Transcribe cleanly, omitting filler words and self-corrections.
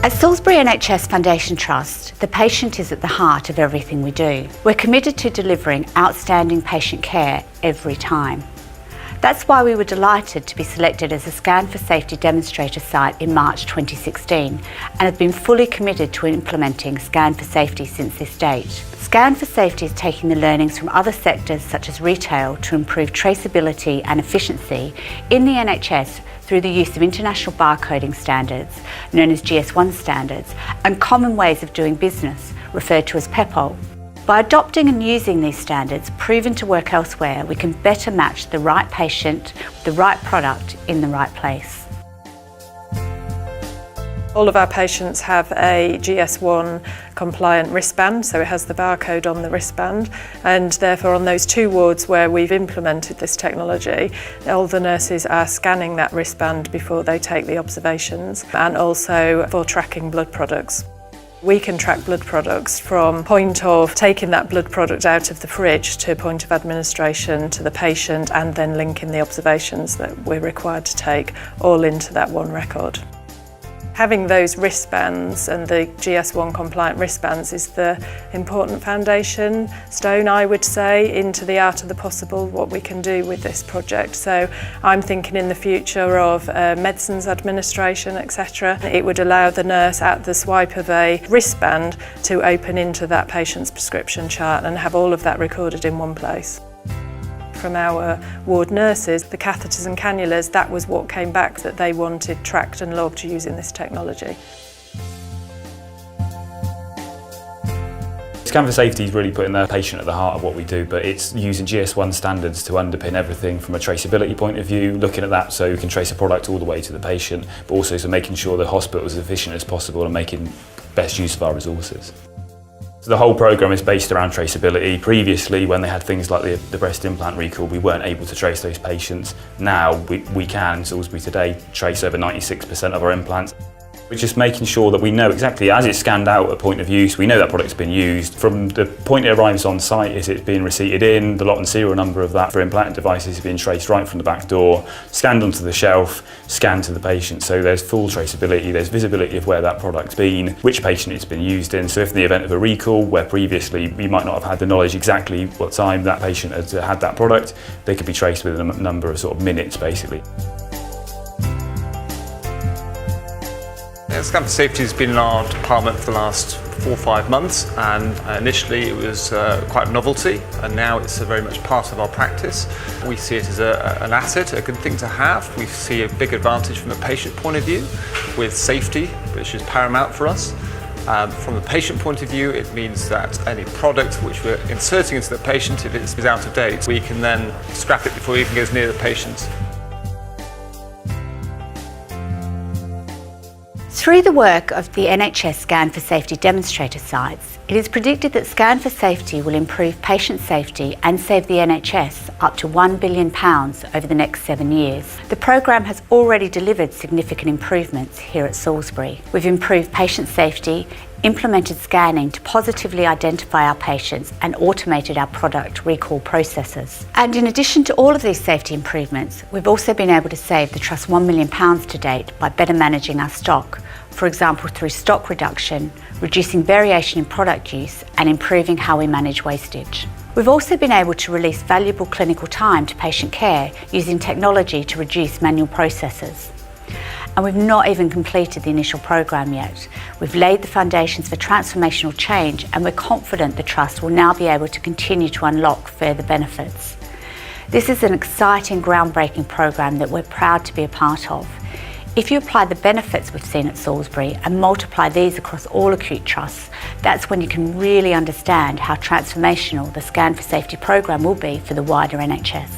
At Salisbury NHS Foundation Trust, the patient is at the heart of everything we do. We're committed to delivering outstanding patient care every time. That's why we were delighted to be selected as a Scan4Safety demonstrator site in March 2016 and have been fully committed to implementing Scan4Safety since this date. Scan4Safety is taking the learnings from other sectors such as retail to improve traceability and efficiency in the NHS through the use of international barcoding standards, known as GS1 standards, and common ways of doing business, referred to as PEPOL. By adopting and using these standards, proven to work elsewhere, we can better match the right patient with the right product in the right place. All of our patients have a GS1 compliant wristband, so it has the barcode on the wristband, and therefore on those 2 wards where we've implemented this technology, all the nurses are scanning that wristband before they take the observations, and also for tracking blood products. We can track blood products from point of taking that blood product out of the fridge to point of administration to the patient, and then linking the observations that we're required to take all into that one record. Having those wristbands and the GS1 compliant wristbands is the important foundation stone, I would say, into the art of the possible, what we can do with this project. So I'm thinking in the future of medicines administration, etc. It would allow the nurse at the swipe of a wristband to open into that patient's prescription chart and have all of that recorded in one place. From our ward nurses, the catheters and cannulas, that was what came back that they wanted tracked and logged using this technology. Scan4Safety is really putting the patient at the heart of what we do, but it's using GS1 standards to underpin everything from a traceability point of view, looking at that so we can trace a product all the way to the patient, but also so making sure the hospital is as efficient as possible and making best use of our resources. So the whole programme is based around traceability. Previously, when they had things like the breast implant recall, we weren't able to trace those patients. Now we can, in Salisbury today, trace over 96% of our implants. We're just making sure that we know exactly, as it's scanned out at point of use, we know that product's been used. From the point it arrives on site, is it being receipted in, the lot and serial number of that for implanted devices is being traced right from the back door, scanned onto the shelf, scanned to the patient. So there's full traceability, there's visibility of where that product's been, which patient it's been used in. So if in the event of a recall, where previously we might not have had the knowledge exactly what time that patient had that product, they could be traced within a number of sort of minutes, basically. Scan4Safety has been in our department for the last 4 or 5 months, and initially it was quite a novelty, and now it's very much part of our practice. We see it as an asset, a good thing to have. We see a big advantage from a patient point of view with safety, which is paramount for us. From the patient point of view, it means that any product which we're inserting into the patient, if it's out of date, we can then scrap it before it even goes near the patient. Through the work of the NHS Scan4Safety demonstrator sites, it is predicted that Scan4Safety will improve patient safety and save the NHS up to £1 billion over the next 7 years. The programme has already delivered significant improvements here at Salisbury. We've improved patient safety, implemented scanning to positively identify our patients, and automated our product recall processes. And in addition to all of these safety improvements, we've also been able to save the Trust £1 million to date by better managing our stock, for example through stock reduction, reducing variation in product use, and improving how we manage wastage. We've also been able to release valuable clinical time to patient care using technology to reduce manual processes. And we've not even completed the initial programme yet. We've laid the foundations for transformational change, and we're confident the Trust will now be able to continue to unlock further benefits. This is an exciting, groundbreaking programme that we're proud to be a part of. If you apply the benefits we've seen at Salisbury and multiply these across all acute trusts, that's when you can really understand how transformational the Scan4Safety programme will be for the wider NHS.